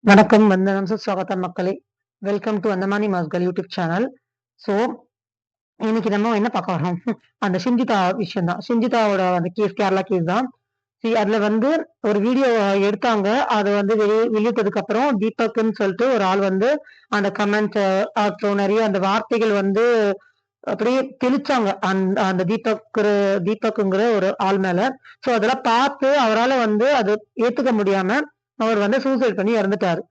வணக்கம், வந்தனம், சுஸ்வாகத்தம் மக்களே. வெல்கம் டு அந்தமானி மாஸ்கள் யூடியூப் சேனல். ஸோ இன்னைக்கு நம்ம என்ன பார்க்க வரோம்? அந்த ஷிஞ்சிதா விஷயம் தான். ஷிஞ்சிதாவோட அந்த கேஸ், கேரளா கேஸ் தான். அதுல வந்து ஒரு வீடியோ எடுத்தாங்க. அது வந்து வெளியிட்டதுக்கு அப்புறம் தீபக்னு சொல்லிட்டு ஒரு ஆள் வந்து அந்த கமெண்ட் அப்புறம் நிறைய அந்த வார்த்தைகள் வந்து அப்படியே தெளிச்சாங்க அந்த தீபக்குங்கிற ஒரு ஆள் மேல. ஸோ அதெல்லாம் பார்த்து அவரால் வந்து அது ஏத்துக்க முடியாம அவர் வந்து சூசைட் பண்ணி இறந்துட்டாரு.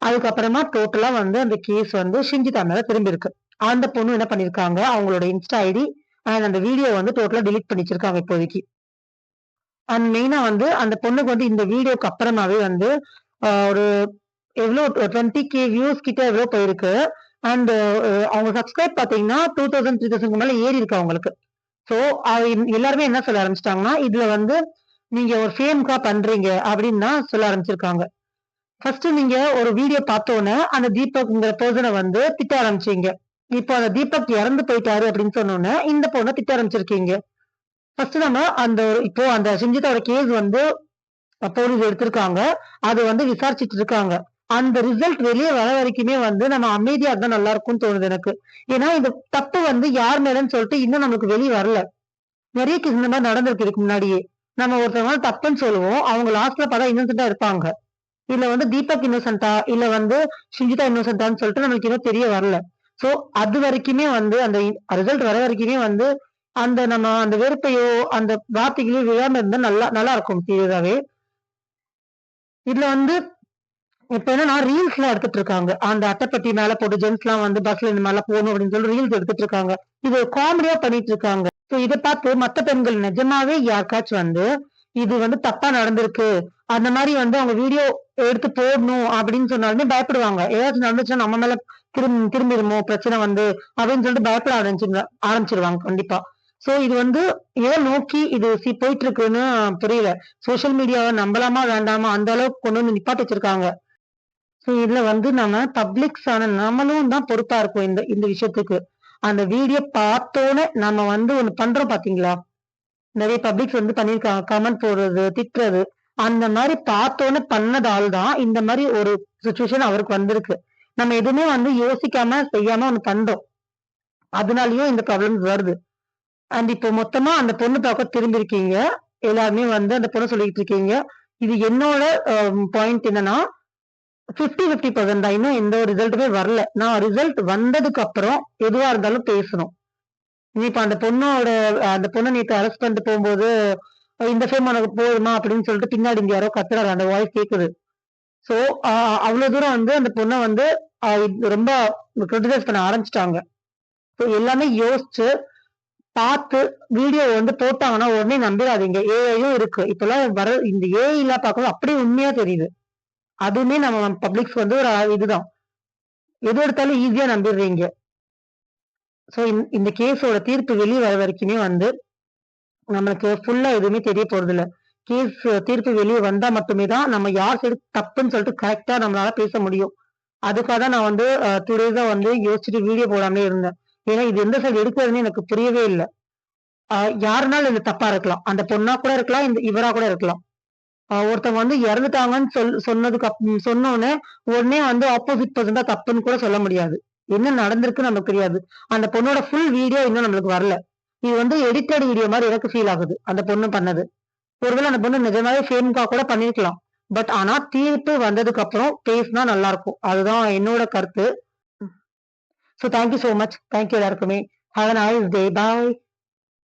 அதுக்கப்புறமா டோட்டலா வந்து அந்த கேஸ் வந்து ஷிஞ்சிதா மேல திரும்பி இருக்கு. அந்த பொண்ணு என்ன பண்ணிருக்காங்க, அவங்களோட இன்ஸ்டா ஐடி அண்ட் அந்த வீடியோ வந்து டோட்டலா delete பண்ணி வச்சிருக்காங்க இப்போதைக்கு. அண்ட் மெயினா வந்து அந்த பொண்ணுக்கு வந்து இந்த வீடியோக்கு அப்புறமாவே வந்து ஒரு எவ்வளோ 20K வியூஸ் கிட்ட எவ்வளோ போயிருக்கு. அண்ட் அவங்க சப்ஸ்கிரைப் பாத்தீங்கன்னா 2000 3000 மேல ஏறி இருக்கு அவங்களுக்கு. ஸோ எல்லாருமே என்ன சொல்ல ஆரம்பிச்சிட்டாங்கன்னா, இதுல வந்து நீங்க ஒரு ஃபேம்க்கா பண்றீங்க அப்படின்னு தான் சொல்ல ஆரம்பிச்சிருக்காங்க. ஃபர்ஸ்ட் நீங்க ஒரு வீடியோ பார்த்தோன்னே அந்த தீபக்ங்கிற பெர்சனை வந்து திட்ட ஆரம்பிச்சீங்க. இப்போ அந்த தீபக் இறந்து போயிட்டாரு அப்படின்னு சொன்னோன்னே இந்த பொண்ணை திட்ட ஆரம்பிச்சிருக்கீங்க. ஃபர்ஸ்ட் நம்ம இப்போ அந்த சிஞ்சிதாவோட கேஸ் வந்து போலீஸ் எடுத்திருக்காங்க. அது வந்து விசாரிச்சுட்டு இருக்காங்க. அந்த ரிசல்ட் வெளியே வர வரைக்குமே வந்து நம்ம அமைதியா இருந்தா நல்லா இருக்கும்னு தோணுது எனக்கு. ஏன்னா இந்த தப்பு வந்து யார் மேலன்னு சொல்லிட்டு இன்னும் நமக்கு வெளியே வரல. நிறைய கேஸ் இந்த மாதிரி நடந்திருக்கு இதுக்கு முன்னாடியே. நம்ம ஒருத்தவங்க தப்புன்னு சொல்லுவோம். அவங்க லாஸ்ட்ல பார்த்தா இன்னசென்ட்டா இருப்பாங்க. இல்ல வந்து தீபக் இன்னோசென்ட்டா இல்ல வந்து ஷிஞ்சிதா இன்னோசென்ட்டான்னு சொல்லிட்டு நம்மளுக்கு இன்னும் தெரிய வரல. சோ அது வரைக்குமே வந்து அந்த ரிசல்ட் வர வரைக்குமே வந்து நம்ம அந்த வெறுப்பையோ அந்த வார்த்தைகளையோ விழாம இருந்தா நல்லா நல்லா இருக்கும் சீரியஸாவே. இதுல வந்து இப்ப என்னன்னா ரீல்ஸ் எல்லாம் எடுத்துட்டு இருக்காங்க. அந்த அட்டைப்பட்டி மேல போட்டு ஜென்ஸ் எல்லாம் வந்து பஸ்ல இந்த மேல போகணும் அப்படின்னு சொல்லி ரீல்ஸ் எடுத்துட்டு இருக்காங்க. இது காமெடியா பண்ணிட்டு இருக்காங்க. சோ இதை பார்த்து மத்த பெண்கள் நிஜமாவே யாருக்காச்சும் வந்து இது வந்து தப்பா நடந்திருக்கு, அந்த மாதிரி வந்து அவங்க வீடியோ எடுத்து போடணும் அப்படின்னு சொன்னாலுமே பயப்படுவாங்க. ஏதாச்சும் நடந்துச்சுன்னா நம்ம மேல திரும்பிடுமோ பிரச்சனை வந்து அப்படின்னு சொல்லிட்டு பயப்பட ஆரம்பிச்சிருவாங்க கண்டிப்பா. சோ இது வந்து எதை நோக்கி இது போயிட்டு இருக்குன்னு புரியல. சோசியல் மீடியாவை நம்பலாமா வேண்டாமா அந்த அளவுக்கு கொண்டு வந்து நிப்பாட்டி வச்சிருக்காங்க. சோ இதுல வந்து நம்ம பப்ளிக்ஸ் ஆன நம்மளும் தான் பொறுப்பா இருக்கும் இந்த இந்த விஷயத்துக்கு. அந்த வீடியோ பார்த்தோன்னே நம்ம வந்து ஒண்ணு பண்றோம் பாத்தீங்களா, நிறைய பப்ளிக்ஸ் வந்து பண்ணிருக்காங்க. கமெண்ட் போடுறது, திட்டுறது, அந்த மாதிரி பார்த்தோன்னே பண்ணதால் தான் இந்த மாதிரி ஒரு சுச்சுவேஷன் அவருக்கு வந்திருக்கு. நம்ம எதுவுமே வந்து யோசிக்காம செய்யாம ஒண்ணு பண்றோம். அதனாலயும் இந்த ப்ராப்ளம்ஸ் வருது. அண்ட் இப்போ மொத்தமா அந்த பொண்ணு பக்கம் திரும்பியிருக்கீங்க. எல்லாருமே வந்து அந்த பொண்ணு சொல்லிட்டு இருக்கீங்க. இது என்னோட பாயிண்ட் என்னன்னா 50-50% தான். இன்னும் எந்த ஒரு ரிசல்ட்டுமே வரல. நான் ரிசல்ட் வந்ததுக்கு அப்புறம் எதுவா இருந்தாலும் பேசணும். இப்ப அந்த பொண்ணை நேத்து அரெஸ்ட் பண்ணிட்டு போகும்போது இந்த ஃபேம் உனக்கு போதுமா அப்படின்னு சொல்லிட்டு பின்னாடி இங்க யாரோ கத்துறாரு. அந்த வாய்ஸ் கேக்குது. சோ அவ்வளவு தூரம் வந்து அந்த பொண்ணை வந்து ரொம்ப கிரிட்டிசைஸ் பண்ண ஆரம்பிச்சிட்டாங்க. ஸோ எல்லாமே யோசிச்சு பார்த்து வீடியோ வந்து போட்டாங்கன்னா உடனே நம்பிடாதீங்க. ஏஐயும் இருக்கு. இப்பெல்லாம் வர இந்த ஏஐ எல்லாம் பார்க்கும்போது அப்படியே உண்மையா தெரியுது. அதுவுமே நம்ம பப்ளிக்ஸ் வந்து ஒரு இதுதான். எது எடுத்தாலும் ஈஸியா நம்பிடுறீங்க. சோ இந்த கேஸோட தீர்ப்பு வெளியே வர வரைக்குமே வந்து நம்மளுக்கு ஃபுல்லா எதுவுமே தெரிய போறது இல்ல. கேஸ் தீர்ப்பு வெளியே வந்தா மட்டுமே தான் நம்ம யார் சைடு தப்புன்னு சொல்லிட்டு கரெக்டா நம்மளால பேச முடியும். அதுக்காக தான் நான் வந்து 2 டேஸா வந்து யோசிச்சுட்டு வீடியோ போடாமலே இருந்தேன். ஏன்னா இது எந்த சைடு எடுக்கிறதுன்னு எனக்கு புரியவே இல்ல. யாருனாலும் இது தப்பா இருக்கலாம். அந்த பொண்ணா கூட இருக்கலாம், இந்த இவரா கூட இருக்கலாம். ஒருத்தவங்க வந்து இறந்துட்டாங்கன்னு சொன்னோனே உடனே வந்து ஆப்போசிட் பர்சன் தான் தப்புன்னு கூட சொல்ல முடியாது. என்ன நடந்திருக்குன்னு நமக்கு தெரியாது. அந்த பொண்ணோட ஃபுல் வீடியோ இன்னும் நம்மளுக்கு வரல. இது வந்து எடிட்டட் வீடியோ மாதிரி எனக்கு ஃபீல் ஆகுது அந்த பொண்ணு பண்ணது. ஒருவேளை அந்த பொண்ணு நிஜமாவே ஃபேம்க்கா கூட பண்ணிருக்கலாம். பட் ஆனா தீர்ப்பு வந்ததுக்கு அப்புறம் பேசினா நல்லா இருக்கும். அதுதான் என்னோட கருத்து. So thank you so much. Thank you எல்லாருக்குமே. Have a nice day. Bye.